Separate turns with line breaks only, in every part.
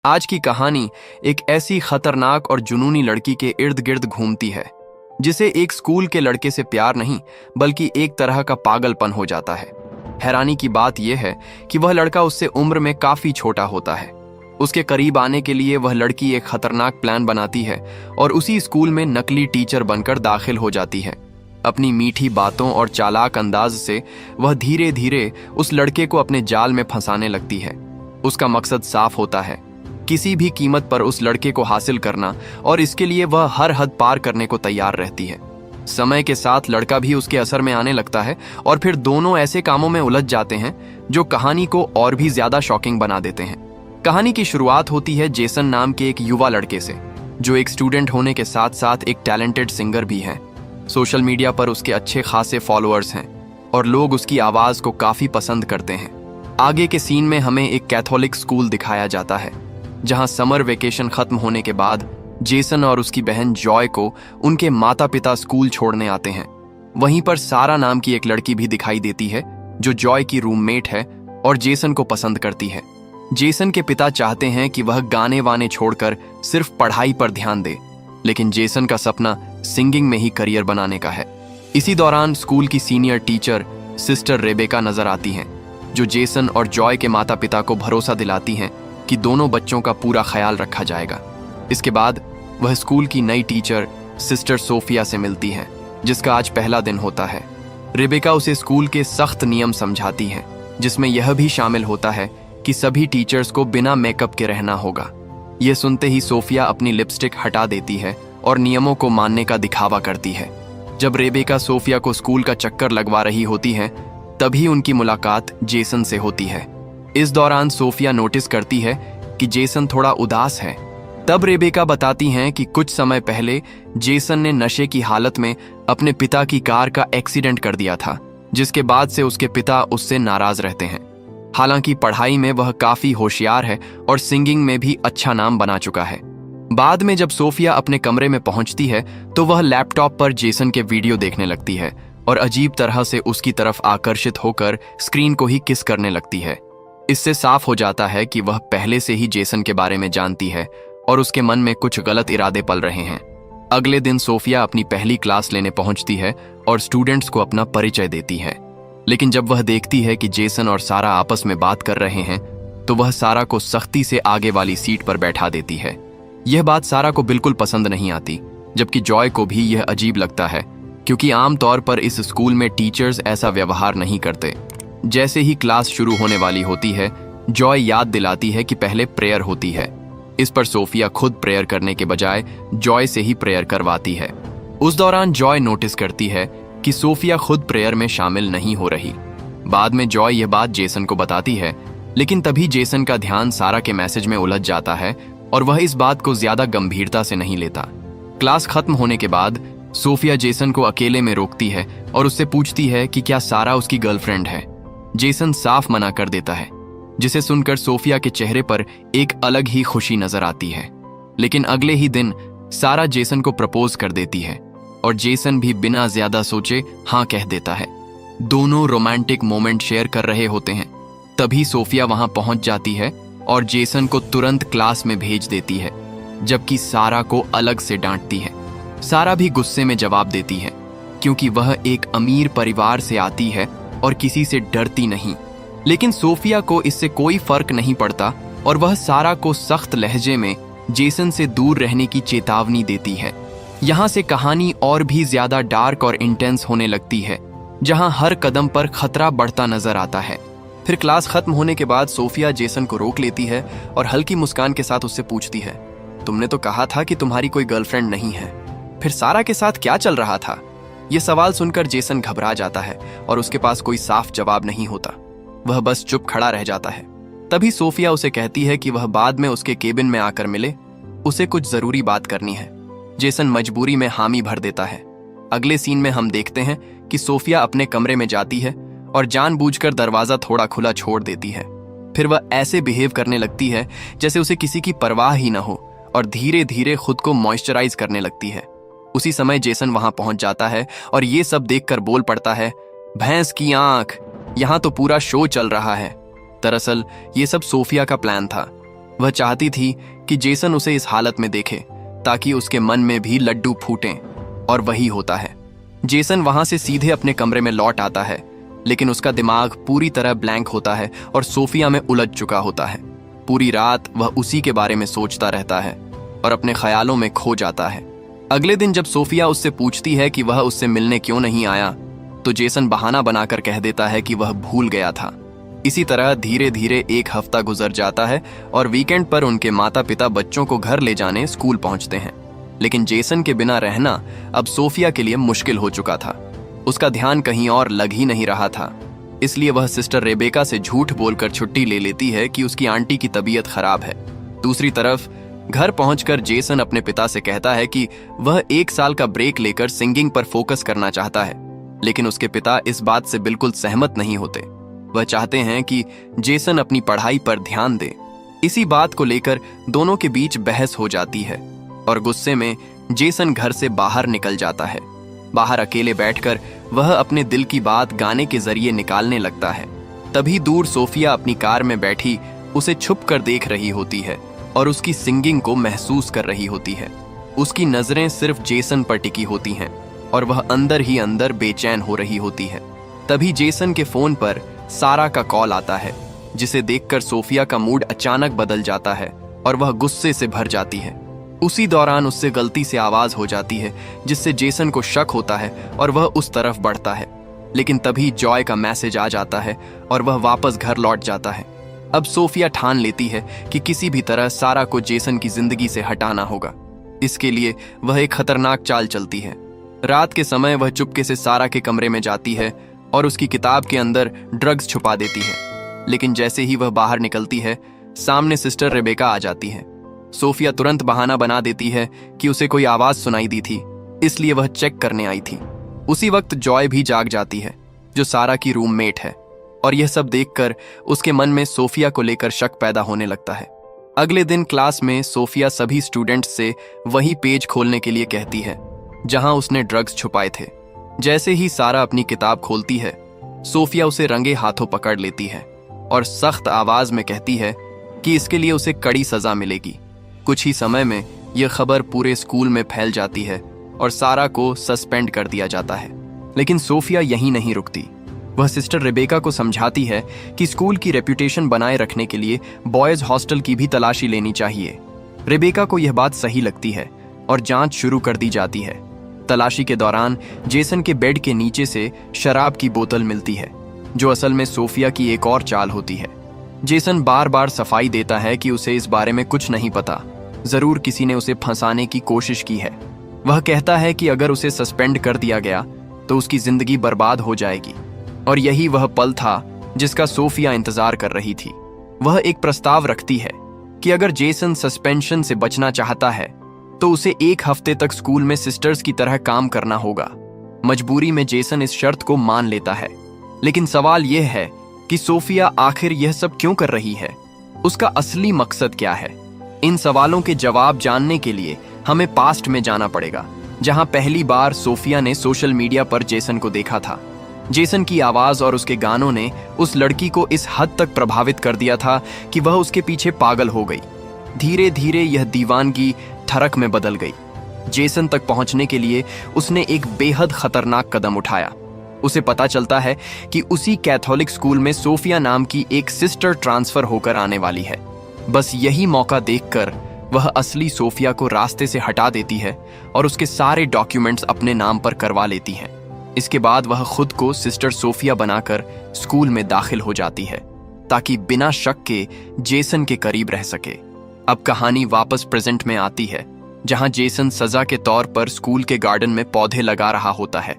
आज की कहानी एक ऐसी खतरनाक और जुनूनी लड़की के इर्द गिर्द घूमती है जिसे एक स्कूल के लड़के से प्यार नहीं बल्कि एक तरह का पागलपन हो जाता है। हैरानी की बात यह है कि वह लड़का उससे उम्र में काफी छोटा होता है। उसके करीब आने के लिए वह लड़की एक खतरनाक प्लान बनाती है और उसी स्कूल में नकली टीचर बनकर दाखिल हो जाती है। अपनी मीठी बातों और चालाक अंदाज से वह धीरे धीरे उस लड़के को अपने जाल में फंसाने लगती है। उसका मकसद साफ होता है, किसी भी कीमत पर उस लड़के को हासिल करना, और इसके लिए वह हर हद पार करने को तैयार रहती है। समय के साथ लड़का भी उसके असर में आने लगता है और फिर दोनों ऐसे कामों में उलझ जाते हैं जो कहानी को और भी ज्यादा शॉकिंग बना देते हैं। कहानी की शुरुआत होती है जेसन नाम के एक युवा लड़के से, जो एक स्टूडेंट होने के साथ साथ एक टैलेंटेड सिंगर भी है। सोशल मीडिया पर उसके अच्छे खासे फॉलोअर्स हैं और लोग उसकी आवाज को काफी पसंद करते हैं। आगे के सीन में हमें एक कैथोलिक स्कूल दिखाया जाता है जहां समर वेकेशन खत्म होने के बाद जेसन और उसकी बहन जॉय को उनके माता पिता स्कूल छोड़ने आते हैं। वहीं पर सारा नाम की एक लड़की भी दिखाई देती है जो जॉय की रूममेट है और जेसन को पसंद करती है। जेसन के पिता चाहते हैं कि वह गाने वाने छोड़कर सिर्फ पढ़ाई पर ध्यान दे, लेकिन जेसन का सपना सिंगिंग में ही करियर बनाने का है। इसी दौरान स्कूल की सीनियर टीचर सिस्टर रेबेका नजर आती हैं, जो जेसन और जॉय के माता पिता को भरोसा दिलाती हैं कि दोनों बच्चों का पूरा ख्याल रखा जाएगा। इसके बाद वह स्कूल की नई टीचर सिस्टर सोफिया से मिलती है, जिसका आज पहला दिन होता है। रेबेका उसे स्कूल के सख्त नियम समझाती है, जिसमें यह भी शामिल होता है कि सभी टीचर्स को बिना मेकअप के रहना होगा। यह सुनते ही सोफिया अपनी लिपस्टिक हटा देती है और नियमों को मानने का दिखावा करती है। जब रेबेका सोफिया को स्कूल का चक्कर लगवा रही होती है, तभी उनकी मुलाकात जेसन से होती है। इस दौरान सोफिया नोटिस करती है कि जेसन थोड़ा उदास है। तब रेबेका बताती हैं कि कुछ समय पहले जेसन ने नशे की हालत में अपने पिता की कार का एक्सीडेंट कर दिया था, जिसके बाद से उसके पिता उससे नाराज रहते हैं। हालांकि पढ़ाई में वह काफी होशियार है और सिंगिंग में भी अच्छा नाम बना चुका है। बाद में जब सोफिया अपने कमरे में पहुंचती है तो वह लैपटॉप पर जेसन के वीडियो देखने लगती है और अजीब तरह से उसकी तरफ आकर्षित होकर स्क्रीन को ही किस करने लगती है। इससे साफ हो जाता है कि वह पहले से ही जेसन के बारे में जानती है और उसके मन में कुछ गलत इरादे पल रहे हैं। अगले दिन सोफिया अपनी पहली क्लास लेने पहुंचती है और स्टूडेंट्स को अपना परिचय देती है, लेकिन जब वह देखती है कि जेसन और सारा आपस में बात कर रहे हैं तो वह सारा को सख्ती से आगे वाली सीट पर बैठा देती है। यह बात सारा को बिल्कुल पसंद नहीं आती, जबकि जॉय को भी यह अजीब लगता है, क्योंकि आमतौर पर इस स्कूल में टीचर्स ऐसा व्यवहार नहीं करते। जैसे ही क्लास शुरू होने वाली होती है, जॉय याद दिलाती है कि पहले प्रेयर होती है। इस पर सोफिया खुद प्रेयर करने के बजाय जॉय से ही प्रेयर करवाती है। उस दौरान जॉय नोटिस करती है कि सोफिया खुद प्रेयर में शामिल नहीं हो रही। बाद में जॉय यह बात जेसन को बताती है, लेकिन तभी जेसन का ध्यान सारा के मैसेज में उलझ जाता है और वह इस बात को ज्यादा गंभीरता से नहीं लेता। क्लास खत्म होने के बाद सोफिया जेसन को अकेले में रोकती है और उससे पूछती है कि क्या सारा उसकी गर्लफ्रेंड है। जेसन साफ मना कर देता है, जिसे सुनकर सोफिया के चेहरे पर एक अलग ही खुशी नजर आती है। लेकिन अगले ही दिन सारा जेसन को प्रपोज कर देती है और जेसन भी बिना ज्यादा सोचे हाँ कह देता है। दोनों रोमांटिक मोमेंट शेयर कर रहे होते हैं, तभी सोफिया वहां पहुंच जाती है और जेसन को तुरंत क्लास में भेज देती है, जबकि सारा को अलग से डांटती है। सारा भी गुस्से में जवाब देती है, क्योंकि वह एक अमीर परिवार से आती है और किसी से डरती नहीं। लेकिन सोफिया को इससे कोई फर्क नहीं पड़ता और वह सारा को सख्त लहजे में जेसन से दूर रहने की चेतावनी देती है। यहाँ से कहानी और भी ज्यादा डार्क और इंटेंस होने लगती है, जहाँ हर कदम पर खतरा बढ़ता नजर आता है। फिर क्लास खत्म होने के बाद सोफिया जेसन को रोक लेती है और हल्की मुस्कान के साथ उससे पूछती है, तुमने तो कहा था कि तुम्हारी कोई गर्लफ्रेंड नहीं है, फिर सारा के साथ क्या चल रहा था? यह सवाल सुनकर जेसन घबरा जाता है और उसके पास कोई साफ जवाब नहीं होता। वह बस चुप खड़ा रह जाता है। तभी सोफिया उसे कहती है कि वह बाद में उसके केबिन में आकर मिले, उसे कुछ जरूरी बात करनी है। जेसन मजबूरी में हामी भर देता है। अगले सीन में हम देखते हैं कि सोफिया अपने कमरे में जाती है और जानबूझकर दरवाजा थोड़ा खुला छोड़ देती है। फिर वह ऐसे बिहेव करने लगती है जैसे उसे किसी की परवाह ही न हो और धीरे धीरे खुद को मॉइस्चराइज करने लगती है। उसी समय जेसन वहां पहुंच जाता है और ये सब देखकर बोल पड़ता है, भैंस की आंख, यहाँ तो पूरा शो चल रहा है। दरअसल ये सब सोफिया का प्लान था। वह चाहती थी कि जेसन उसे इस हालत में देखे ताकि उसके मन में भी लड्डू फूटें, और वही होता है। जेसन वहां से सीधे अपने कमरे में लौट आता है, लेकिन उसका दिमाग पूरी तरह ब्लैंक होता है और सोफिया में उलझ चुका होता है। पूरी रात वह उसी के बारे में सोचता रहता है और अपने ख्यालों में खो जाता है। अगले दिन जब सोफिया उससे पूछती है कि वह उससे मिलने क्यों नहीं आया, तो जेसन बहाना बनाकर कह देता है कि वह भूल गया था। इसी तरह धीरे धीरे एक हफ्ता गुजर जाता है और वीकेंड पर उनके माता पिता बच्चों को घर ले जाने स्कूल पहुंचते हैं। लेकिन जेसन के बिना रहना अब सोफिया के लिए मुश्किल हो चुका था। उसका ध्यान कहीं और लग ही नहीं रहा था, इसलिए वह सिस्टर रेबेका से झूठ बोलकर छुट्टी ले लेती है कि उसकी आंटी की तबीयत खराब है। दूसरी तरफ घर पहुंचकर जेसन अपने पिता से कहता है कि वह 1 साल का ब्रेक लेकर सिंगिंग पर फोकस करना चाहता है, लेकिन उसके पिता इस बात से बिल्कुल सहमत नहीं होते। वह चाहते हैं कि जेसन अपनी पढ़ाई पर ध्यान दे। इसी बात को लेकर दोनों के बीच बहस हो जाती है और गुस्से में जेसन घर से बाहर निकल जाता है। बाहर अकेले बैठकर वह अपने दिल की बात गाने के जरिए निकालने लगता है। तभी दूर सोफिया अपनी कार में बैठी उसे छुप कर देख रही होती है और उसकी सिंगिंग को महसूस कर रही होती है। उसकी नजरें सिर्फ जेसन पर टिकी होती हैं और वह अंदर ही अंदर बेचैन हो रही होती है। तभी जेसन के फोन पर सारा का कॉल आता है, जिसे देखकर सोफिया का मूड अचानक बदल जाता है और वह गुस्से से भर जाती है। उसी दौरान उससे गलती से आवाज हो जाती है, जिससे जेसन को शक होता है और वह उस तरफ बढ़ता है। लेकिन तभी जॉय का मैसेज आ जाता है और वह वापस घर लौट जाता है। अब सोफिया ठान लेती है कि किसी भी तरह सारा को जेसन की जिंदगी से हटाना होगा। इसके लिए वह एक खतरनाक चाल चलती है। रात के समय वह चुपके से सारा के कमरे में जाती है और उसकी किताब के अंदर ड्रग्स छुपा देती है। लेकिन जैसे ही वह बाहर निकलती है, सामने सिस्टर रेबेका आ जाती है। सोफिया तुरंत बहाना बना देती है कि उसे कोई आवाज सुनाई दी थी, इसलिए वह चेक करने आई थी। उसी वक्त जॉय भी जाग जाती है, जो सारा की रूममेट है, और यह सब देखकर उसके मन में सोफिया को लेकर शक पैदा होने लगता है। अगले दिन क्लास में सोफिया सभी स्टूडेंट्स से वही पेज खोलने के लिए कहती है जहां उसने ड्रग्स छुपाए थे। जैसे ही सारा अपनी किताब खोलती है, सोफिया उसे रंगे हाथों पकड़ लेती है और सख्त आवाज में कहती है कि इसके लिए उसे कड़ी सजा मिलेगी। कुछ ही समय में यह खबर पूरे स्कूल में फैल जाती है और सारा को सस्पेंड कर दिया जाता है। लेकिन सोफिया यहीं नहीं रुकती। वह सिस्टर रेबेका को समझाती है कि स्कूल की रेपुटेशन बनाए रखने के लिए बॉयज हॉस्टल की भी तलाशी लेनी चाहिए। रेबेका को यह बात सही लगती है और जांच शुरू कर दी जाती है। तलाशी के दौरान जेसन के बेड के नीचे से शराब की बोतल मिलती है, जो असल में सोफिया की एक और चाल होती है। जेसन बार बार सफाई देता है कि उसे इस बारे में कुछ नहीं पता, जरूर किसी ने उसे फंसाने की कोशिश की है। वह कहता है कि अगर उसे सस्पेंड कर दिया गया तो उसकी जिंदगी बर्बाद हो जाएगी, और यही वह पल था जिसका सोफिया इंतजार कर रही थी। वह एक प्रस्ताव रखती है कि अगर जेसन सस्पेंशन से बचना चाहता है तो उसे 1 हफ्ते तक स्कूल में सिस्टर्स की तरह काम करना होगा। मजबूरी में जेसन इस शर्त को मान लेता है, लेकिन सवाल यह है कि सोफिया आखिर यह सब क्यों कर रही है? उसका असली मकसद क्या है? इन सवालों के जवाब जानने के लिए हमें पास्ट में जाना पड़ेगा, जहां पहली बार सोफिया ने सोशल मीडिया पर जेसन को देखा था। जेसन की आवाज और उसके गानों ने उस लड़की को इस हद तक प्रभावित कर दिया था कि वह उसके पीछे पागल हो गई। धीरे धीरे यह दीवानगी ठरक में बदल गई। जेसन तक पहुंचने के लिए उसने एक बेहद खतरनाक कदम उठाया। उसे पता चलता है कि उसी कैथोलिक स्कूल में सोफिया नाम की एक सिस्टर ट्रांसफर होकर आने वाली है। बस यही मौका देखकर वह असली सोफिया को रास्ते से हटा देती है और उसके सारे डॉक्यूमेंट्स अपने नाम पर करवा लेती है। इसके बाद वह खुद को सिस्टर सोफिया बनाकर स्कूल में दाखिल हो जाती है, ताकि बिना शक के जेसन के करीब रह सके। अब कहानी वापस प्रेजेंट में आती है, जहां जेसन सजा के तौर पर स्कूल के गार्डन में पौधे लगा रहा होता है।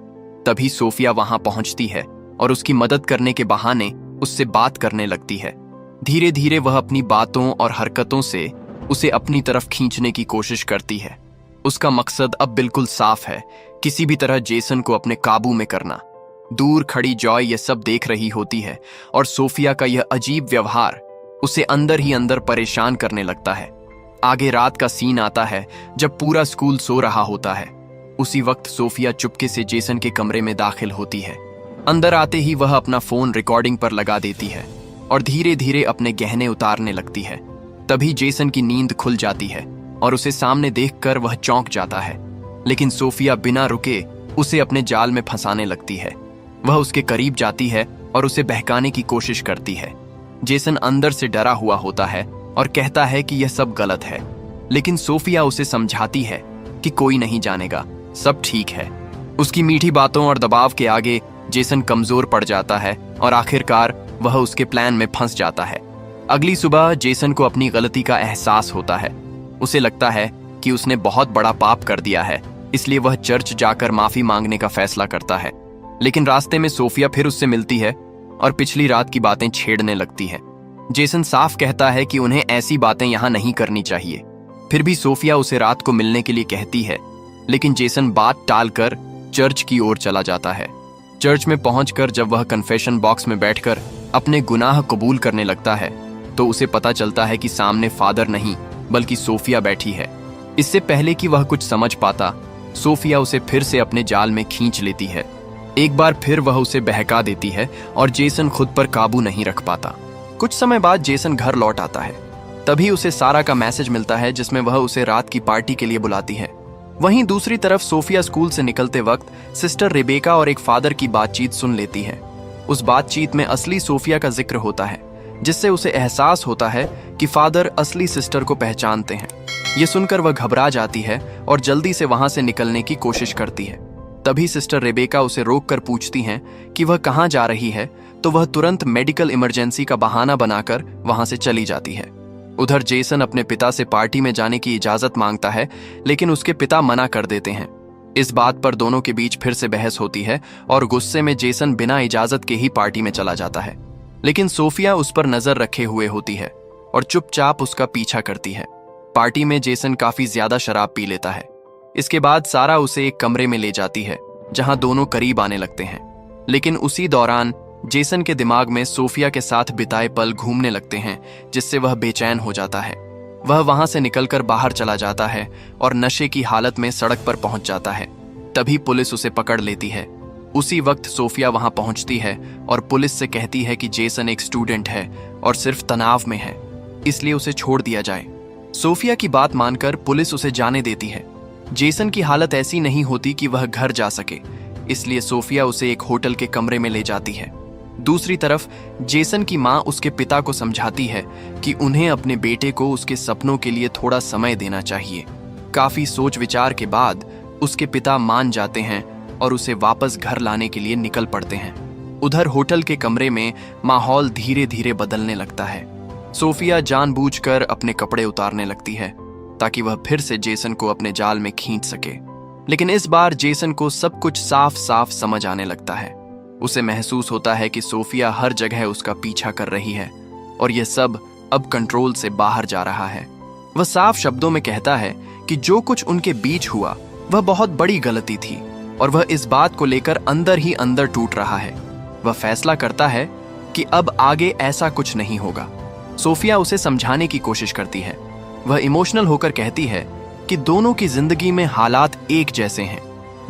तभी सोफिया वहां पहुंचती है और उसकी मदद करने के बहाने उससे बात करने लगती है। धीरे धीरे वह अपनी बातों और हरकतों से उसे अपनी तरफ खींचने की कोशिश करती है। उसका मकसद अब बिल्कुल साफ है, किसी भी तरह जेसन को अपने काबू में करना। दूर खड़ी जॉय यह सब देख रही होती है और सोफिया का यह अजीब व्यवहार उसे अंदर ही अंदर परेशान करने लगता है। आगे रात का सीन आता है जब पूरा स्कूल सो रहा होता है। उसी वक्त सोफिया चुपके से जेसन के कमरे में दाखिल होती है। अंदर आते ही वह अपना फोन रिकॉर्डिंग पर लगा देती है और धीरे धीरे अपने गहने उतारने लगती है। तभी जेसन की नींद खुल जाती है और उसे सामने देखकर वह चौंक जाता है, लेकिन सोफिया बिना रुके उसे अपने जाल में फंसाने लगती है। वह उसके करीब जाती है और उसे बहकाने की कोशिश करती है। जेसन अंदर से डरा हुआ होता है और कहता है कि यह सब गलत है, लेकिन सोफिया उसे समझाती है कि कोई नहीं जानेगा, सब ठीक है। उसकी मीठी बातों और दबाव के आगे जेसन कमजोर पड़ जाता है और आखिरकार वह उसके प्लान में फंस जाता है। अगली सुबह जेसन को अपनी गलती का एहसास होता है। उसे लगता है कि उसने बहुत बड़ा पाप कर दिया है, इसलिए वह चर्च जाकर माफी मांगने का फैसला करता है। लेकिन रास्ते में सोफिया फिर उससे मिलती है और पिछली रात की बातें छेड़ने लगती है। जेसन साफ कहता है कि उन्हें ऐसी बातें यहां नहीं करनी चाहिए। फिर भी सोफिया उसे रात को मिलने के लिए कहती है, लेकिन जेसन बात टालकर चर्च की ओर चला जाता है। चर्च में पहुंचकर जब वह कन्फेशन बॉक्स में बैठकर अपने गुनाह कबूल करने लगता है तो उसे पता चलता है कि सामने फादर नहीं बल्कि सोफिया बैठी है। इससे पहले कि वह कुछ समझ पाता, सोफिया उसे फिर से अपने जाल में खींच लेती है। एक बार फिर वह उसे बहका देती है और जेसन खुद पर काबू नहीं रख पाता। कुछ समय बाद जेसन घर लौट आता है। तभी उसे सारा का मैसेज मिलता है जिसमें वह उसे रात की पार्टी के लिए बुलाती है। वहीं दूसरी तरफ सोफिया स्कूल से निकलते वक्त सिस्टर रेबेका और एक फादर की बातचीत सुन लेती है। उस बातचीत में असली सोफिया का जिक्र होता है, जिससे उसे एहसास होता है कि फादर असली सिस्टर को पहचानते हैं। ये सुनकर वह घबरा जाती है और जल्दी से वहां से निकलने की कोशिश करती है। तभी सिस्टर रेबेका उसे रोककर पूछती हैं कि वह कहां जा रही है, तो वह तुरंत मेडिकल इमरजेंसी का बहाना बनाकर वहां से चली जाती है। उधर जेसन अपने पिता से पार्टी में जाने की इजाजत मांगता है, लेकिन उसके पिता मना कर देते हैं। इस बात पर दोनों के बीच फिर से बहस होती है और गुस्से में जेसन बिना इजाजत के ही पार्टी में चला जाता है। लेकिन सोफिया उस पर नजर रखे हुए होती है और चुपचाप उसका पीछा करती है। पार्टी में जेसन काफी ज्यादा शराब पी लेता है। इसके बाद सारा उसे एक कमरे में ले जाती है जहां दोनों करीब आने लगते हैं। लेकिन उसी दौरान जेसन के दिमाग में सोफिया के साथ बिताए पल घूमने लगते हैं, जिससे वह बेचैन हो जाता है। वह वहां से निकलकर बाहर चला जाता है और नशे की हालत में सड़क पर पहुंच जाता है। तभी पुलिस उसे पकड़ लेती है। उसी वक्त सोफिया वहां पहुंचती है और पुलिस से कहती है कि जेसन एक स्टूडेंट है और सिर्फ तनाव में है, इसलिए उसे छोड़ दिया जाए। सोफिया की बात मानकर पुलिस उसे जाने देती है। जेसन की हालत ऐसी नहीं होती कि वह घर जा सके, इसलिए सोफिया उसे एक होटल के कमरे में ले जाती है। दूसरी तरफ जेसन की मां उसके पिता को समझाती है कि उन्हें अपने बेटे को उसके सपनों के लिए थोड़ा समय देना चाहिए। काफी सोच विचार के बाद उसके पिता मान जाते हैं और उसे वापस घर लाने के लिए निकल पड़ते हैं। उधर होटल के कमरे में माहौल धीरे धीरे बदलने लगता है। सोफिया जानबूझकर अपने कपड़े उतारने लगती है ताकि वह फिर से जेसन को अपने जाल में खींच सके। लेकिन इस बार जेसन को सब कुछ साफ साफ समझ आने लगता है। उसे महसूस होता है कि सोफिया हर जगह उसका पीछा कर रही है और यह सब अब कंट्रोल से बाहर जा रहा है। वह साफ शब्दों में कहता है कि जो कुछ उनके बीच हुआ वह बहुत बड़ी गलती थी और वह इस बात को लेकर अंदर ही अंदर टूट रहा है। वह फैसला करता है कि अब आगे ऐसा कुछ नहीं होगा। सोफिया उसे समझाने की कोशिश करती है। वह इमोशनल होकर कहती है कि दोनों की जिंदगी में हालात एक जैसे हैं।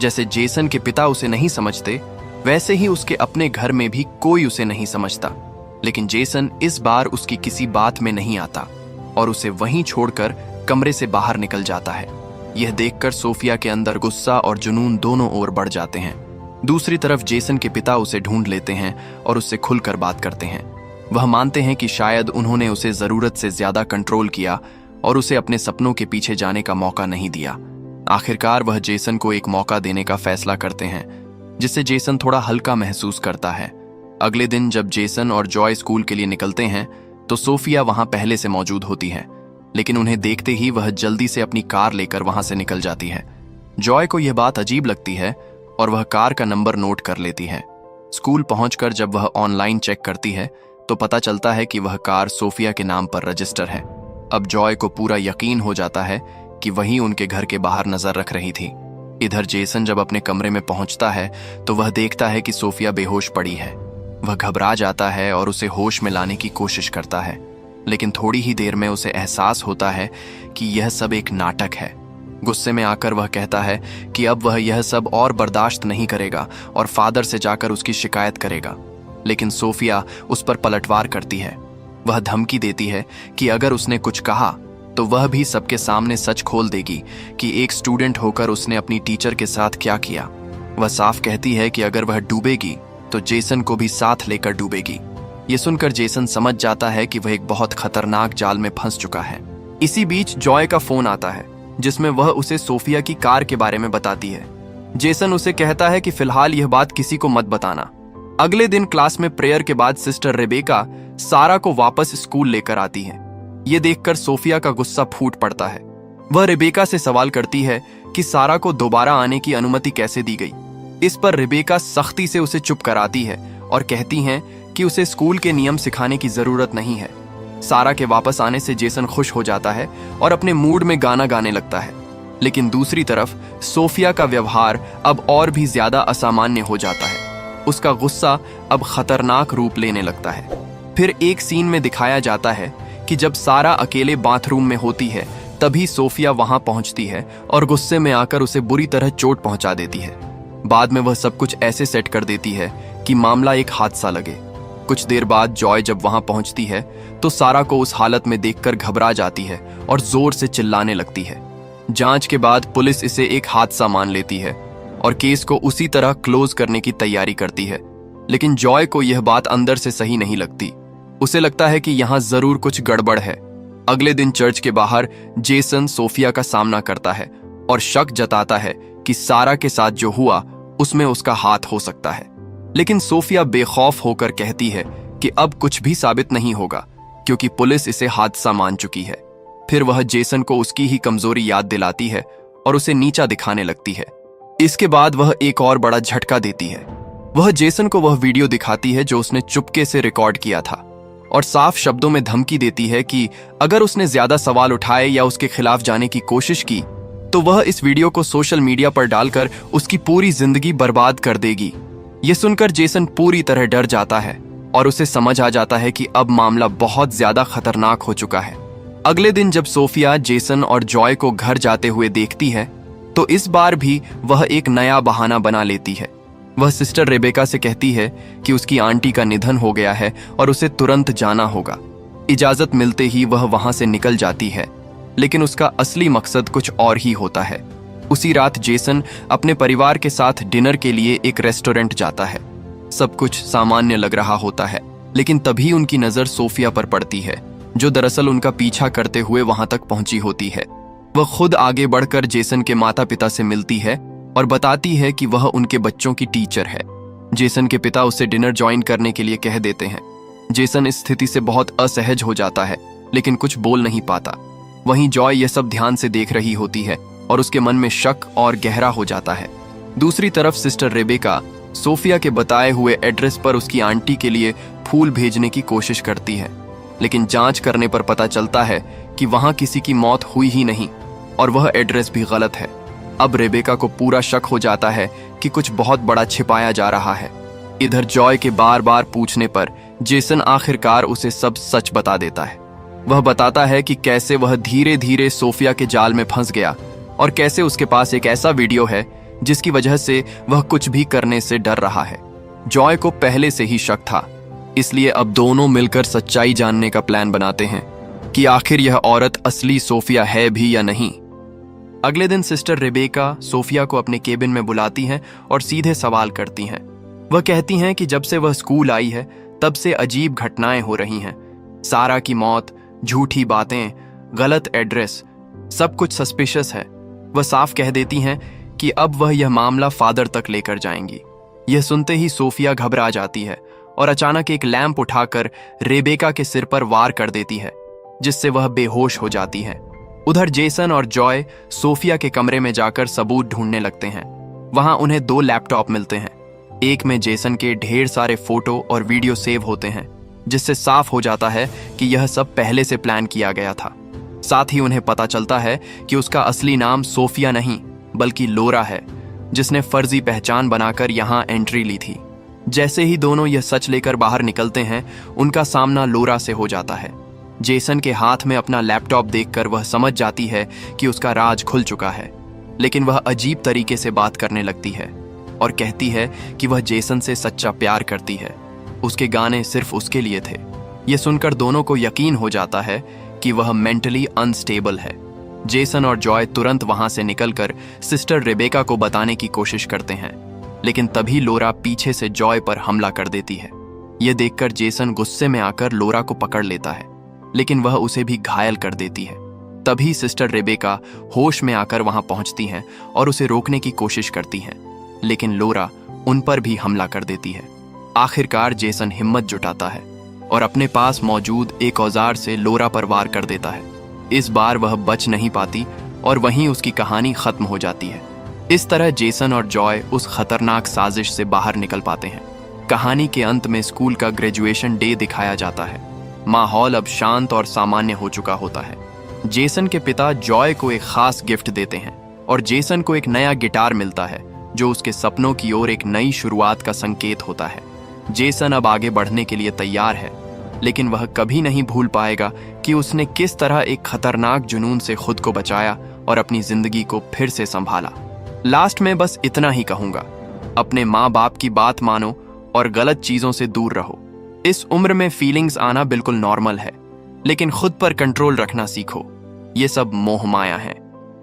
जैसे जेसन के पिता उसे नहीं समझते, वैसे ही उसके अपने घर में भी कोई उसे नहीं समझता। लेकिन जेसन इस बार उसकी किसी बात में नहीं आता और उसे वहीं छोड़कर कमरे से बाहर निकल जाता है। यह देखकर सोफिया के अंदर गुस्सा और जुनून दोनों ओर बढ़ जाते हैं। दूसरी तरफ जेसन के पिता उसे ढूंढ लेते हैं और उससे खुलकर बात करते हैं। वह मानते हैं कि शायद उन्होंने उसे जरूरत से ज्यादा कंट्रोल किया और उसे अपने सपनों के पीछे जाने का मौका नहीं दिया। आखिरकार वह जेसन को एक मौका देने का फैसला करते हैं, जिससे जेसन थोड़ा हल्का महसूस करता है। अगले दिन जब जेसन और जॉय स्कूल के लिए निकलते हैं तो सोफिया वहां पहले से मौजूद होती है, लेकिन उन्हें देखते ही वह जल्दी से अपनी कार लेकर वहां से निकल जाती है। जॉय को यह बात अजीब लगती है और वह कार का नंबर नोट कर लेती है। स्कूल पहुंचकर जब वह ऑनलाइन चेक करती है तो पता चलता है कि वह कार सोफिया के नाम पर रजिस्टर है। अब जॉय को पूरा यकीन हो जाता है कि वही उनके घर के बाहर नजर रख रही थी। इधर जेसन जब अपने कमरे में पहुंचता है तो वह देखता है कि सोफिया बेहोश पड़ी है। वह घबरा जाता है और उसे होश में लाने की कोशिश करता है, लेकिन थोड़ी ही देर में उसे एहसास होता है कि यह सब एक नाटक है। गुस्से में आकर वह कहता है कि अब वह यह सब और बर्दाश्त नहीं करेगा और फादर से जाकर उसकी शिकायत करेगा। लेकिन सोफिया उस पर पलटवार करती है। वह धमकी देती है कि अगर उसने कुछ कहा तो वह भी सबके सामने सच खोल देगी कि एक स्टूडेंट होकर उसने अपनी टीचर के साथ क्या किया। वह साफ कहती है कि अगर वह डूबेगी तो जेसन को भी साथ लेकर डूबेगी। ये सुनकर जेसन समझ जाता है कि वह एक बहुत खतरनाक जाल में फंस चुका है। इसी बीच जॉय का फोन आता है जिसमें वह उसे सोफिया की कार के बारे में बताती है। जेसन उसे कहता है कि फिलहाल यह बात किसी को मत बताना। अगले दिन क्लास में प्रेयर के बाद सिस्टर रेबेका सारा को वापस स्कूल लेकर आती है। ये देखकर सोफिया का गुस्सा फूट पड़ता है। वह रेबेका से सवाल करती है कि सारा को दोबारा आने की अनुमति कैसे दी गई। इस पर रेबेका सख्ती से उसे चुप कराती है और कहती हैं कि उसे स्कूल के नियम सिखाने की जरूरत नहीं है। सारा के वापस आने से जेसन खुश हो जाता है और अपने मूड में गाना गाने लगता है। लेकिन दूसरी तरफ सोफिया का व्यवहार अब और भी ज्यादा असामान्य हो जाता है। उसका गुस्सा अब खतरनाक रूप लेने लगता है। फिर एक सीन में दिखाया जाता है कि जब सारा अकेले बाथरूम में होती है तभी सोफिया वहां पहुंचती है और गुस्से में आकर उसे बुरी तरह चोट पहुंचा देती है। बाद में वह सब कुछ ऐसे सेट कर देती है कि मामला एक हादसा लगे। कुछ देर बाद जॉय जब वहां पहुंचती है तो सारा को उस हालत में देखकर घबरा जाती है और जोर से चिल्लाने लगती है। जांच के बाद पुलिस इसे एक हादसा मान लेती है और केस को उसी तरह क्लोज करने की तैयारी करती है। लेकिन जॉय को यह बात अंदर से सही नहीं लगती। उसे लगता है कि यहां जरूर कुछ गड़बड़ है। अगले दिन चर्च के बाहर जेसन सोफिया का सामना करता है और शक जताता है कि सारा के साथ जो हुआ उसमें उसका हाथ हो सकता है। लेकिन सोफिया बेखौफ होकर कहती है कि अब कुछ भी साबित नहीं होगा क्योंकि पुलिस इसे हादसा मान चुकी है। फिर वह जेसन को उसकी ही कमजोरी याद दिलाती है और उसे नीचा दिखाने लगती है। इसके बाद वह एक और बड़ा झटका देती है। वह जेसन को वह वीडियो दिखाती है जो उसने चुपके से रिकॉर्ड किया था और साफ शब्दों में धमकी देती है कि अगर उसने ज्यादा सवाल उठाए या उसके खिलाफ जाने की कोशिश की तो वह इस वीडियो को सोशल मीडिया पर डालकर उसकी पूरी जिंदगी बर्बाद कर देगी। यह सुनकर जेसन पूरी तरह डर जाता है और उसे समझ आ जाता है कि अब मामला बहुत ज्यादा खतरनाक हो चुका है। अगले दिन जब सोफिया जेसन और जॉय को घर जाते हुए देखती है तो इस बार भी वह एक नया बहाना बना लेती है। वह सिस्टर रेबेका से कहती है कि उसकी आंटी का निधन हो गया है और उसे तुरंत जाना होगा। इजाजत मिलते ही वह वहां से निकल जाती है, लेकिन उसका असली मकसद कुछ और ही होता है। उसी रात जेसन अपने परिवार के साथ डिनर के लिए एक रेस्टोरेंट जाता है। सब कुछ सामान्य लग रहा होता है, लेकिन तभी उनकी नजर सोफिया पर पड़ती है जो दरअसल उनका पीछा करते हुए वहां तक पहुंची होती है। वह खुद आगे बढ़कर जेसन के माता पिता से मिलती है और बताती है कि वह उनके बच्चों की टीचर है। जेसन के पिता उसे डिनर ज्वाइन करने के लिए कह देते हैं। जेसन इस स्थिति से बहुत असहज हो जाता है लेकिन कुछ बोल नहीं पाता। वहीं जॉय यह सब ध्यान से देख रही होती है और उसके मन में शक और गहरा हो जाता है। दूसरी तरफ सिस्टर रेबेका सोफिया के बताए हुए एड्रेस पर उसकी आंटी के लिए फूल भेजने की कोशिश करती है, लेकिन जांच करने पर पता चलता है कि वहां किसी की मौत हुई ही नहीं और वह एड्रेस भी गलत है। अब रेबेका को पूरा शक हो जाता है कि कुछ बहुत बड़ा छिपाया जा रहा है। इधर जॉय के बार बार पूछने पर जेसन आखिरकार उसे सब सच बता देता है। वह बताता है कि कैसे वह धीरे धीरे सोफिया के जाल में फंस गया और कैसे उसके पास एक ऐसा वीडियो है जिसकी वजह से वह कुछ भी करने से डर रहा है। जॉय को पहले से ही शक था, इसलिए अब दोनों मिलकर सच्चाई जानने का प्लान बनाते हैं कि आखिर यह औरत असली सोफिया है भी या नहीं। अगले दिन सिस्टर रेबेका सोफिया को अपने केबिन में बुलाती हैं और सीधे सवाल करती हैं। वह कहती हैं कि जब से वह स्कूल आई है तब से अजीब घटनाएं हो रही हैं। सारा की मौत, झूठी बातें, गलत एड्रेस, सब कुछ सस्पिशियस है। वह साफ कह देती हैं कि अब वह यह मामला फादर तक लेकर जाएंगी। यह सुनते ही सोफिया घबरा जाती है और अचानक एक लैंप उठाकर रेबेका के सिर पर वार कर देती है, जिससे वह बेहोश हो जाती है। उधर जेसन और जॉय सोफिया के कमरे में जाकर सबूत ढूंढने लगते हैं। वहां उन्हें 2 लैपटॉप मिलते हैं। एक में जेसन के ढेर सारे फोटो और वीडियो सेव होते हैं, जिससे साफ हो जाता है कि यह सब पहले से प्लान किया गया था। साथ ही उन्हें पता चलता है कि उसका असली नाम सोफिया नहीं बल्कि लोरा है, जिसने फर्जी पहचान बनाकर यहाँ एंट्री ली थी। जैसे ही दोनों यह सच लेकर बाहर निकलते हैं, उनका सामना लोरा से हो जाता है। जेसन के हाथ में अपना लैपटॉप देखकर वह समझ जाती है कि उसका राज खुल चुका है, लेकिन वह अजीब तरीके से बात करने लगती है और कहती है कि वह जेसन से सच्चा प्यार करती है। उसके गाने सिर्फ उसके लिए थे। ये सुनकर दोनों को यकीन हो जाता है कि वह मेंटली अनस्टेबल है। जेसन और जॉय तुरंत वहां से निकलकर सिस्टर रेबेका को बताने की कोशिश करते हैं, लेकिन तभी लोरा पीछे से जॉय पर हमला कर देती है। यह देखकर जेसन गुस्से में आकर लोरा को पकड़ लेता है, लेकिन वह उसे भी घायल कर देती है। तभी सिस्टर रेबेका होश में आकर वहां पहुंचती हैं और उसे रोकने की कोशिश करती हैं, लेकिन लोरा उन पर भी हमला कर देती है। आखिरकार जेसन हिम्मत जुटाता है और अपने पास मौजूद एक औजार से लोरा पर वार कर देता है। इस बार वह बच नहीं पाती और वहीं उसकी कहानी खत्म हो जाती है। इस तरह जेसन और जॉय उस खतरनाक साजिश से बाहर निकल पाते हैं। कहानी के अंत में स्कूल का ग्रेजुएशन डे दिखाया जाता है। माहौल अब शांत और सामान्य हो चुका होता है। जेसन के पिता जॉय को एक खास गिफ्ट देते हैं और जेसन को एक नया गिटार मिलता है, जो उसके सपनों की ओर एक नई शुरुआत का संकेत होता है। जेसन अब आगे बढ़ने के लिए तैयार है, लेकिन वह कभी नहीं भूल पाएगा कि उसने किस तरह एक खतरनाक जुनून से खुद को बचाया और अपनी जिंदगी को फिर से संभाला। लास्ट में बस इतना ही कहूंगा, अपने माँ बाप की बात मानो और गलत चीजों से दूर रहो। इस उम्र में फीलिंग्स आना बिल्कुल नॉर्मल है, लेकिन खुद पर कंट्रोल रखना सीखो। ये सब मोह माया है।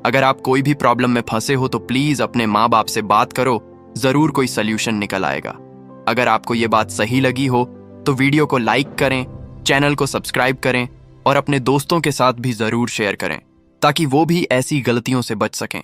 अगर आप कोई भी प्रॉब्लम में फंसे हो तो प्लीज अपने माँ बाप से बात करो, जरूर कोई सल्यूशन निकल आएगा। अगर आपको ये बात सही लगी हो तो वीडियो को लाइक करें, चैनल को सब्सक्राइब करें और अपने दोस्तों के साथ भी जरूर शेयर करें, ताकि वो भी ऐसी गलतियों से बच सकें।